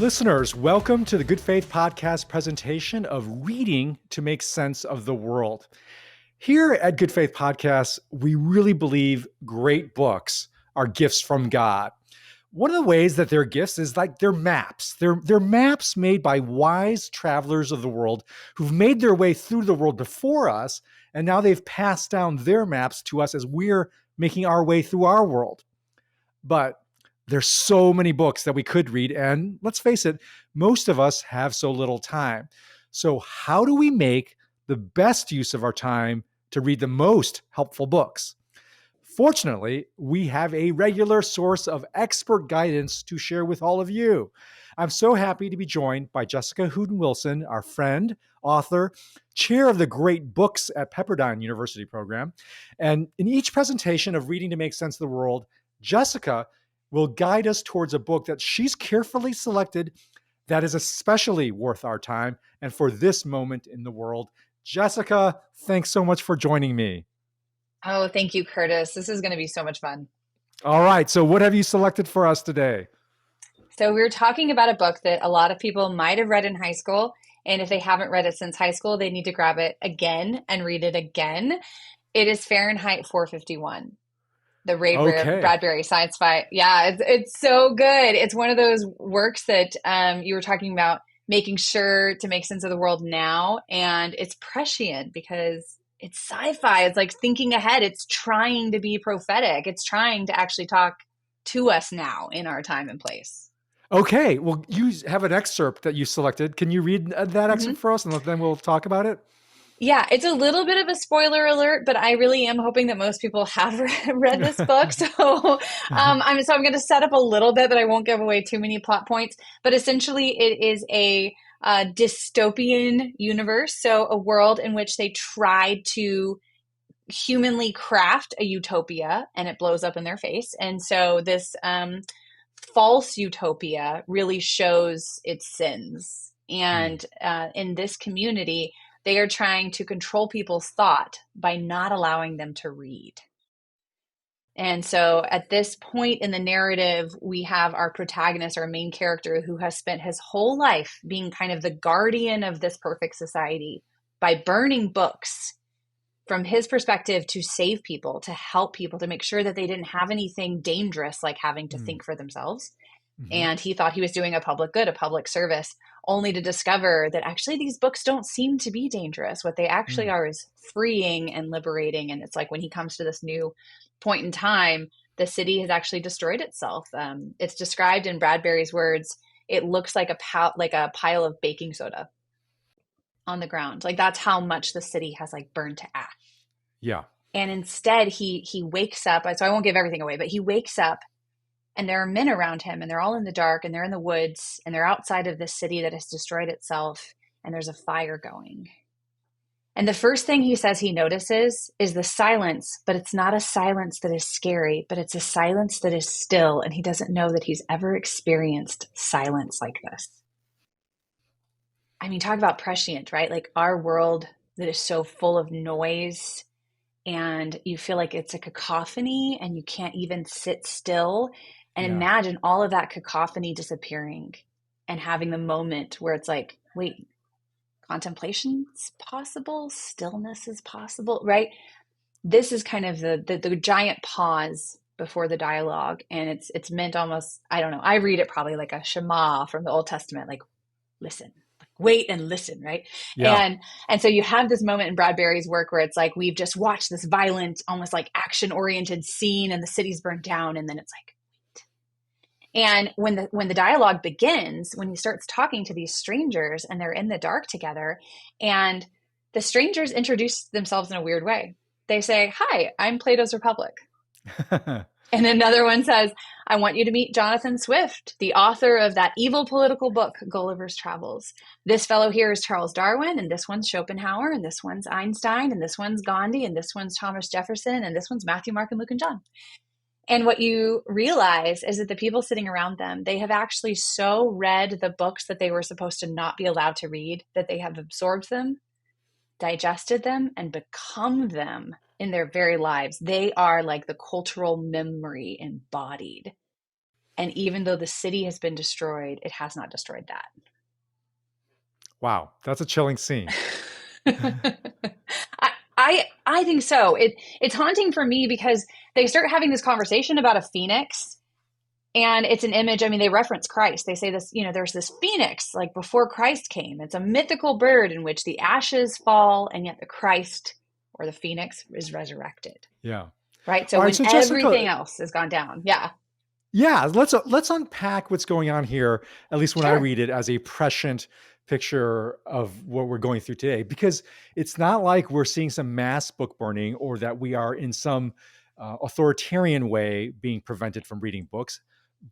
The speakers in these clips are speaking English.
Listeners, welcome to the Good Faith Podcast presentation of Reading to Make Sense of the World. Here at Good Faith Podcast, we really believe great books are gifts from God. One of the ways that they're gifts is like they're maps. They're maps made by wise travelers of the world who've made their way through the world before us, and now they've passed down their maps to us as we're making our way through our world. But there's so many books that we could read, and let's face it, most of us have so little time. So how do we make the best use of our time to read the most helpful books? Fortunately, we have a regular source of expert guidance to share with all of you. I'm so happy to be joined by Jessica Hooten Wilson, our friend, author, chair of the Great Books at Pepperdine University program. And in each presentation of Reading to Make Sense of the World, Jessica will guide us towards a book that she's carefully selected that is especially worth our time and for this moment in the world. Jessica, thanks so much for joining me. Oh, thank you, Curtis. This is going to be so much fun. All right. So what have you selected for us today? So we're talking about a book that a lot of people might have read in high school. And if they haven't read it since high school, they need to grab it again and read it again. It is Fahrenheit 451. The Bradbury science fi. Yeah, it's so good. It's one of those works that you were talking about, making sure to make sense of the world now. And it's prescient because it's sci-fi. It's like thinking ahead. It's trying to be prophetic. It's trying to actually talk to us now in our time and place. Okay. Well, you have an excerpt that you selected. Can you read that excerpt for us and then we'll talk about it? Yeah, it's a little bit of a spoiler alert, but I really am hoping that most people have read this book. So I'm going to set up a little bit, but I won't give away too many plot points. But essentially, it is a dystopian universe, so a world in which they tried to humanly craft a utopia, and it blows up in their face. And so this false utopia really shows its sins. And in this community, they are trying to control people's thought by not allowing them to read. And so at this point in the narrative, we have our protagonist, our main character, who has spent his whole life being kind of the guardian of this perfect society by burning books from his perspective to save people, to help people, to make sure that they didn't have anything dangerous like having to think for themselves. And he thought he was doing a public good, a public service, only to discover that actually these books don't seem to be dangerous. What they actually are is freeing and liberating. And it's like when he comes to this new point in time, the city has actually destroyed itself. It's described in Bradbury's words, it looks like a pile of baking soda on the ground. Like that's how much the city has like burned to ash. Yeah. And instead he wakes up. So I won't give everything away, but he wakes up and there are men around him and they're all in the dark and they're in the woods and they're outside of this city that has destroyed itself. And there's a fire going. And the first thing he says he notices is the silence, but it's not a silence that is scary, but it's a silence that is still. And he doesn't know that he's ever experienced silence like this. I mean, talk about prescient, right? Like our world that is so full of noise and you feel like it's a cacophony and you can't even sit still. And imagine all of that cacophony disappearing and having the moment where it's like, wait, contemplation's possible, stillness is possible, right? This is kind of the giant pause before the dialogue. And it's meant almost, I don't know, I read it probably like a Shema from the Old Testament, like listen, wait and listen, right? Yeah. And so you have this moment in Bradbury's work where it's like, we've just watched this violent, almost like action-oriented scene and the city's burned down. And then it's like, and when the dialogue begins, when he starts talking to these strangers and they're in the dark together, and the strangers introduce themselves in a weird way. They say, "Hi, I'm Plato's Republic." And another one says, "I want you to meet Jonathan Swift, the author of that evil political book, Gulliver's Travels. This fellow here is Charles Darwin, and this one's Schopenhauer, and this one's Einstein, and this one's Gandhi, and this one's Thomas Jefferson, and this one's Matthew, Mark, and Luke, and John." And what you realize is that the people sitting around them, they have actually so read the books that they were supposed to not be allowed to read, that they have absorbed them, digested them, and become them in their very lives. They are like the cultural memory embodied. And even though the city has been destroyed, it has not destroyed that. Wow, that's a chilling scene. I think so. It's haunting for me because they start having this conversation about a phoenix, and it's an image. I mean, they reference Christ. They say this, there's this phoenix like before Christ came. It's a mythical bird in which the ashes fall, and yet the Christ or the phoenix is resurrected. Yeah. Right. So All right. when So everything Jessica, else has gone down. Yeah. yeah, let's unpack what's going on here, at least when I Sure. read it, as a prescient picture of what we're going through today, because it's not like we're seeing some mass book burning or that we are in some authoritarian way being prevented from reading books.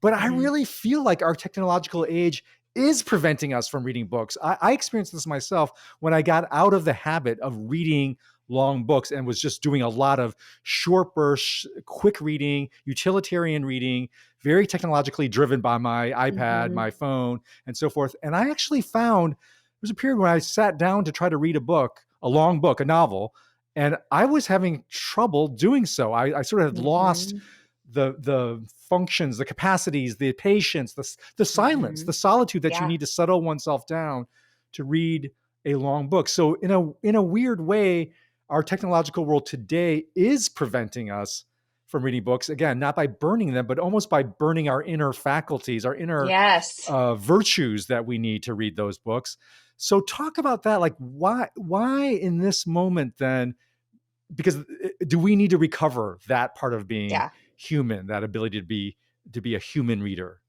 But I Hmm. really feel like our technological age is preventing us from reading books. I experienced this myself when I got out of the habit of reading long books and was just doing a lot of short bursts, quick reading, utilitarian reading, very technologically driven by my iPad, Hmm. my phone, and so forth. And I actually found there was a period when I sat down to try to read a book, a long book, a novel, and I was having trouble doing so. I sort of had lost Hmm. the functions, the capacities, the patience, the silence, Hmm. the solitude that you Yeah. need to settle oneself down to read a long book. So in a weird way, our technological world today is preventing us from reading books, again, not by burning them, but almost by burning our inner faculties, our inner Yes. virtues that we need to read those books. So talk about that. Like, why in this moment then? Because do we need to recover that part of being Yeah. human, that ability to be a human reader?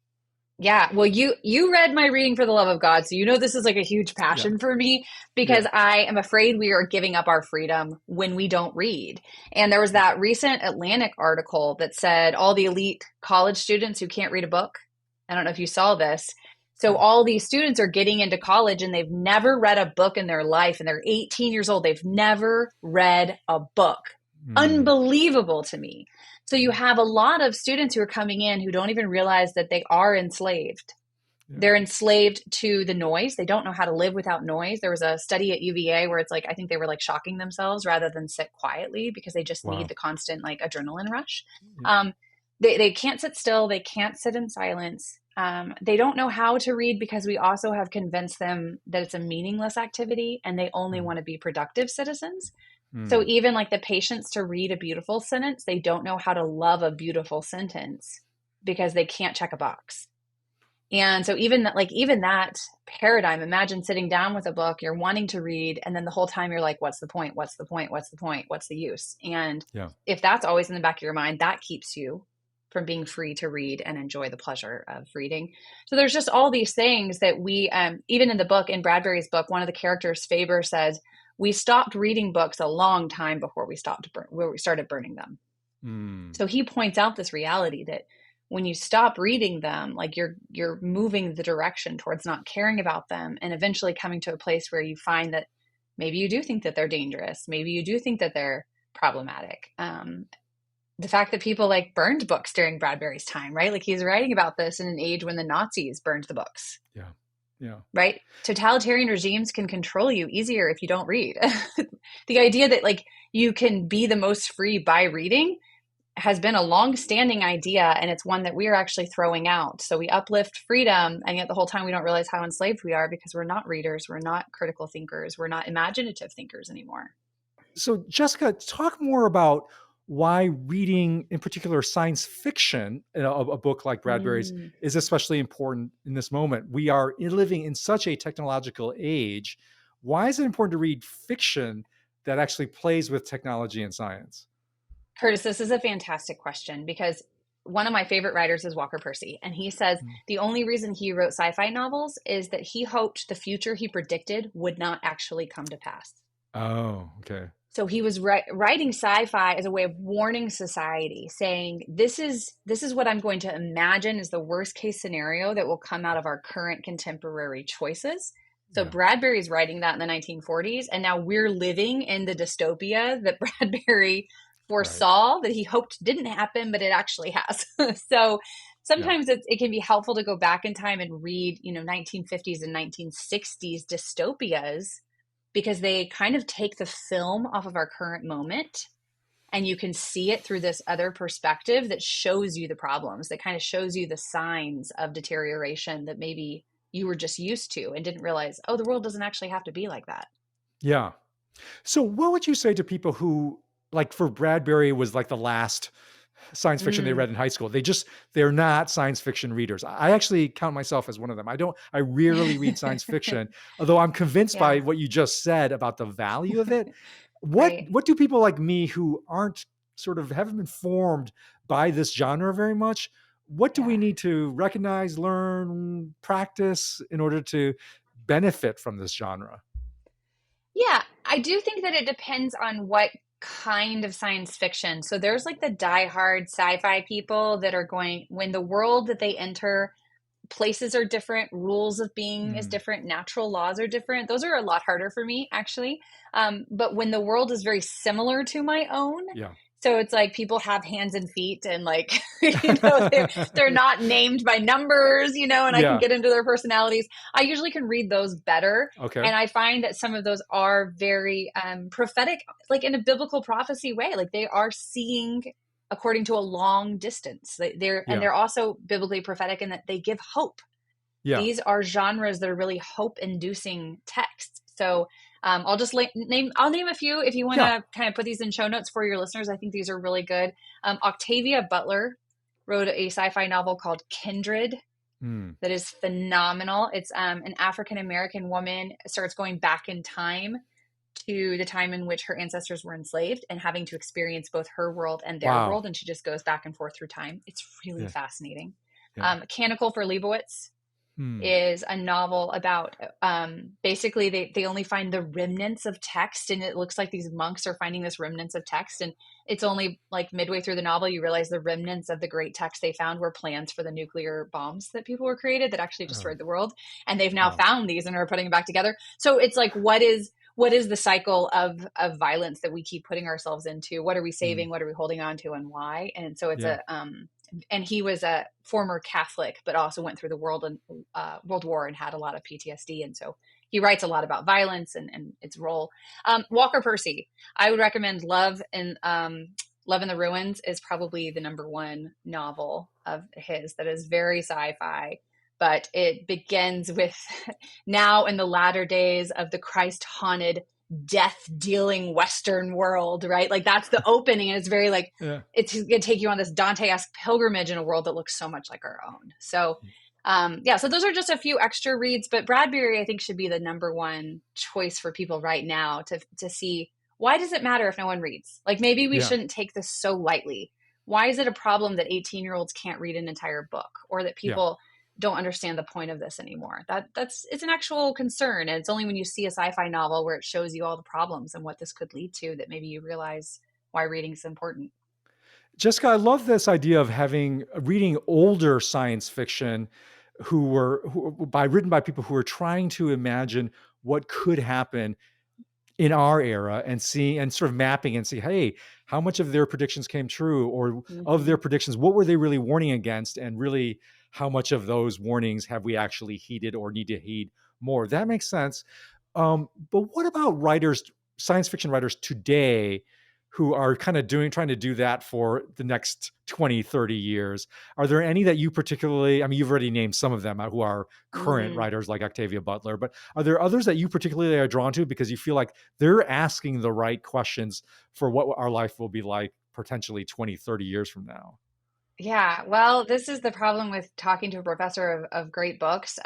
Yeah, well, you read my reading for the love of God, so this is like a huge Yeah, passion for me because yeah, I am afraid we are giving up our freedom when we don't read. And there was that recent Atlantic article that said all the elite college students who can't read a book. I don't know if you saw this. So yeah. all these students are getting into college and they've never read a book in their life and they're 18 years old. They've never read a book. Mm, Unbelievable to me. So you have a lot of students who are coming in who don't even realize that they are enslaved. yeah. They're enslaved to the noise. They don't know how to live without noise. There was a study at UVA where it's like, I think they were like shocking themselves rather than sit quietly because they just need Wow. the constant like adrenaline rush. Yeah. Um, they can't sit still. They can't sit in silence. They don't know how to read because we also have convinced them that it's a meaningless activity and they only Mm, want to be productive citizens. So mm, even like the patience to read a beautiful sentence, they don't know how to love a beautiful sentence because they can't check a box. And so even that paradigm, imagine sitting down with a book, you're wanting to read, and then the whole time you're like, what's the point? What's the point? What's the point? What's the use? And yeah. if that's always in the back of your mind, that keeps you from being free to read and enjoy the pleasure of reading. So there's just all these things that we, even in the book, in Bradbury's book, one of the characters, Faber, says, we stopped reading books a long time before where we started burning them. Mm, So he points out this reality that when you stop reading them, like you're moving the direction towards not caring about them and eventually coming to a place where you find that maybe you do think that they're dangerous, maybe you do think that they're problematic. The fact that people like burned books during Bradbury's time, right? Like he's writing about this in an age when the Nazis burned the books, yeah. Yeah. right? Totalitarian regimes can control you easier if you don't read. The idea that like you can be the most free by reading has been a long-standing idea, and it's one that we are actually throwing out. So we uplift freedom, and yet the whole time we don't realize how enslaved we are because we're not readers, we're not critical thinkers, we're not imaginative thinkers anymore. So, Jessica, talk more about why reading, in particular, science fiction, a book like Bradbury's, Mm. is especially important in this moment. We are living in such a technological age. Why is it important to read fiction that actually plays with technology and science? Curtis, this is a fantastic question because one of my favorite writers is Walker Percy, and he says Mm. the only reason he wrote sci-fi novels is that he hoped the future he predicted would not actually come to pass. Oh, okay. So he was writing sci-fi as a way of warning society, saying this is what I'm going to imagine is the worst case scenario that will come out of our current contemporary choices. So Yeah. Bradbury's writing that in the 1940s, and now we're living in the dystopia that Bradbury Right. foresaw that he hoped didn't happen, but it actually has. So Yeah. sometimes it can be helpful to go back in time and read, 1950s and 1960s dystopias because they kind of take the film off of our current moment and you can see it through this other perspective that shows you the problems, that kind of shows you the signs of deterioration that maybe you were just used to and didn't realize, oh, the world doesn't actually have to be like that. Yeah. So what would you say to people who, like, for Bradbury was like the last science fiction they Mm, read in high school? They're not science fiction readers. I actually count myself as one of them. I rarely read science fiction, although I'm convinced by yeah, what you just said about the value of it. right. What do people like me who aren't sort of haven't been formed by this genre very much, what do we Yeah. need to recognize, learn, practice in order to benefit from this genre? Yeah, I do think that it depends on what kind of science fiction. So there's like the diehard sci-fi people that are going, when the world that they enter, places are different, rules of being is Mm, different, natural laws are different. Those are a lot harder for me, actually. But when the world is very similar to my own, yeah. so it's like people have hands and feet and like, they're not named by numbers, and I can Yeah. get into their personalities. I usually can read those better. Okay. And I find that some of those are very prophetic, like in a biblical prophecy way. Like they are seeing according to a long distance. Yeah. They're also biblically prophetic in that they give hope. Yeah. These are genres that are really hope-inducing texts. So I'll name a few if you want Yeah. to kind of put these in show notes for your listeners. I think these are really good. Octavia Butler wrote a sci-fi novel called Kindred Mm, that is phenomenal. It's an African American woman starts going back in time to the time in which her ancestors were enslaved and having to experience both her world and their wow. world. And she just goes back and forth through time. It's really Yeah. fascinating. Yeah. Canticle for Leibowitz Mm, is a novel about basically they only find the remnants of text, and it looks like these monks are finding this remnants of text, and it's only like midway through the novel you realize the remnants of the great text they found were plans for the nuclear bombs that people were created that actually oh, destroyed the world, and they've now wow. found these and are putting them back together. So it's like what is the cycle of violence that we keep putting ourselves into? What are we Mm, saving? What are we holding on to, and why? And so it's yeah. a and he was a former Catholic, but also went through the World War and had a lot of PTSD. And so he writes a lot about violence and its role. Walker Percy, I would recommend Love in the Ruins is probably the number one novel of his that is very sci-fi, but it begins with now in the latter days of the Christ haunted death dealing Western world, right? Like that's the opening. And it's very like, Yeah. it's going to take you on this Dante-esque pilgrimage in a world that looks so much like our own. So, yeah, so those are just a few extra reads, but Bradbury, I think, should be the number one choice for people right now to see, why does it matter if no one reads? Like maybe we Yeah. shouldn't take this so lightly. Why is it a problem that 18-year-olds can't read an entire book, or that Yeah. people don't understand the point of this anymore? It's an actual concern. And it's only when you see a sci-fi novel where it shows you all the problems and what this could lead to that maybe you realize why reading is important. Jessica, I love this idea of having reading older science fiction written by people who are trying to imagine what could happen in our era and seeing and sort of mapping and see, hey, how much of their predictions came true, or of Mm-hmm. their predictions, what were they really warning against? And really, how much of those warnings have we actually heeded or need to heed more? That makes sense. But what about writers, science fiction writers today who are kind of trying to do that for the next 20, 30 years? Are there any that you particularly, I mean, you've already named some of them who are current Mm. writers like Octavia Butler, but are there others that you particularly are drawn to because you feel like they're asking the right questions for what our life will be like potentially 20, 30 years from now? Yeah, well, this is the problem with talking to a professor of great books.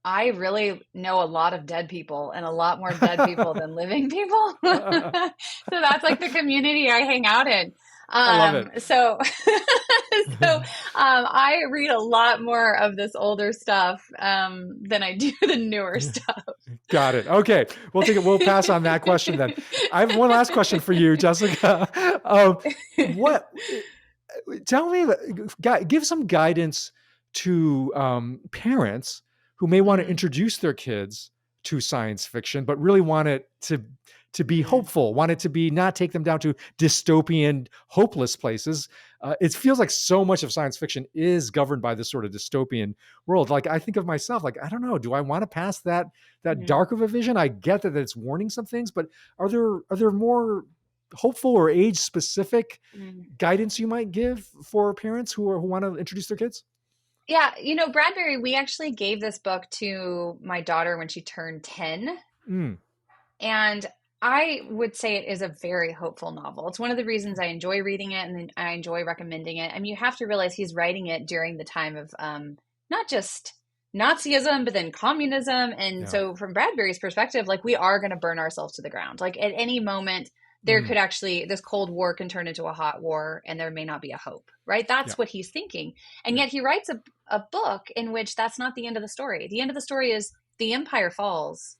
I really know a lot of dead people and a lot more dead people than living people. I So that's like the community I hang out in. love it. I read a lot more of this older stuff than I do the newer stuff. Got it. Okay. We'll pass on that question then. I have one last question for you, Jessica. What, tell me, give some guidance to parents who may want to Mm, introduce their kids to science fiction, but really want it to be mm, hopeful, want it to be not take them down to dystopian, hopeless places. It feels like so much of science fiction is governed by this sort of dystopian world. Like I think of myself, like I don't know, do I want to pass that mm. dark of a vision? I get that it's warning some things, but are there more hopeful or age specific Mm. guidance you might give for parents who want to introduce their kids? Yeah, Bradbury, we actually gave this book to my daughter when she turned 10. Mm, And I would say it is a very hopeful novel. It's one of the reasons I enjoy reading it and then I enjoy recommending it. I mean, you have to realize he's writing it during the time of not just Nazism, but then communism. And yeah. so, from Bradbury's perspective, like we are going to burn ourselves to the ground. Like at any moment, there Mm, could actually, this Cold War can turn into a hot war and there may not be a hope, right? yeah. That's what he's thinking. And Yeah. yet, he writes a book in which that's not the end of the story. The end of the story is the empire falls,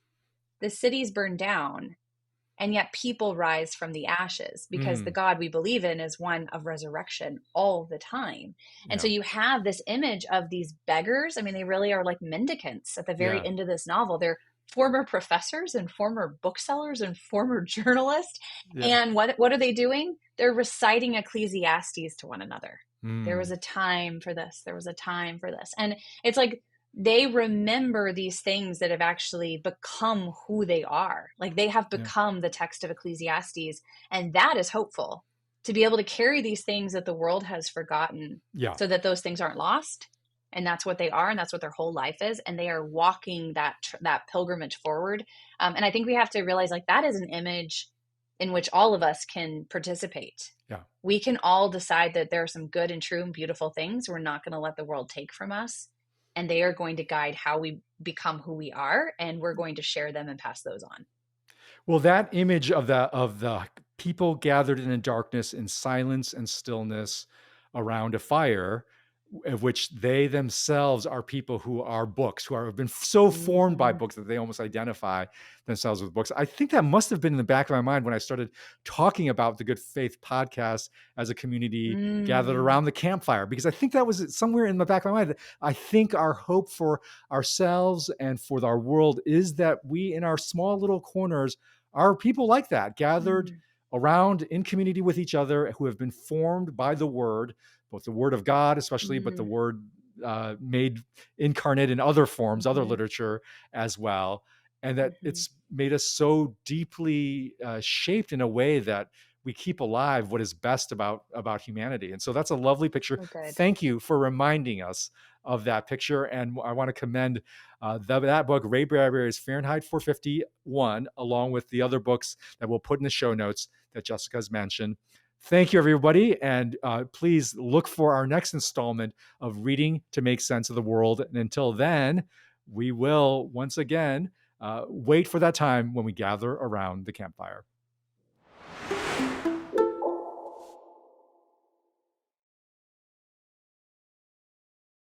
the cities burn down, and yet people rise from the ashes because the Mm, God we believe in is one of resurrection all the time. And so yeah. you have this image of these beggars. I mean, they really are like mendicants at the very Yeah. end of this novel. They're former professors and former booksellers and former journalists. Yeah. And what are they doing? They're reciting Ecclesiastes to one another. There was Mm, a time for this. There was a time for this. And it's like they remember these things that have actually become who they are. Like they have yeah. become the text of Ecclesiastes. And that is hopeful to be able to carry these things that the world has forgotten Yeah. so that those things aren't lost. And that's what they are. And that's what their whole life is. And they are walking that pilgrimage forward. And I think we have to realize like that is an image in which all of us can participate. Yeah. We can all decide that there are some good and true and beautiful things we're not going to let the world take from us, and they are going to guide how we become who we are, and we're going to share them and pass those on. Well, that image of the people gathered in the darkness in silence and stillness around a fire, of which they themselves are people who are books, have been so formed by Mm, books that they almost identify themselves with books. I think that must have been in the back of my mind when I started talking about the Good Faith podcast as a community gathered mm, around the campfire, because I think that was somewhere in the back of my mind. I think our hope for ourselves and for our world is that we, in our small little corners, are people like that, gathered mm, around in community with each other, who have been formed by the word, both the word of God, especially, but the mm, word made incarnate in other forms, other mm, literature as well. And that mm. it's made us so deeply shaped in a way that we keep alive what is best about humanity. And so that's a lovely picture. So good. Thank you for reminding us of that picture. And I want to commend that book, Ray Bradbury's Fahrenheit 451, along with the other books that we'll put in the show notes that Jessica's mentioned. Thank you, everybody. And please look for our next installment of Reading to Make Sense of the World. And until then, we will once again wait for that time when we gather around the campfire.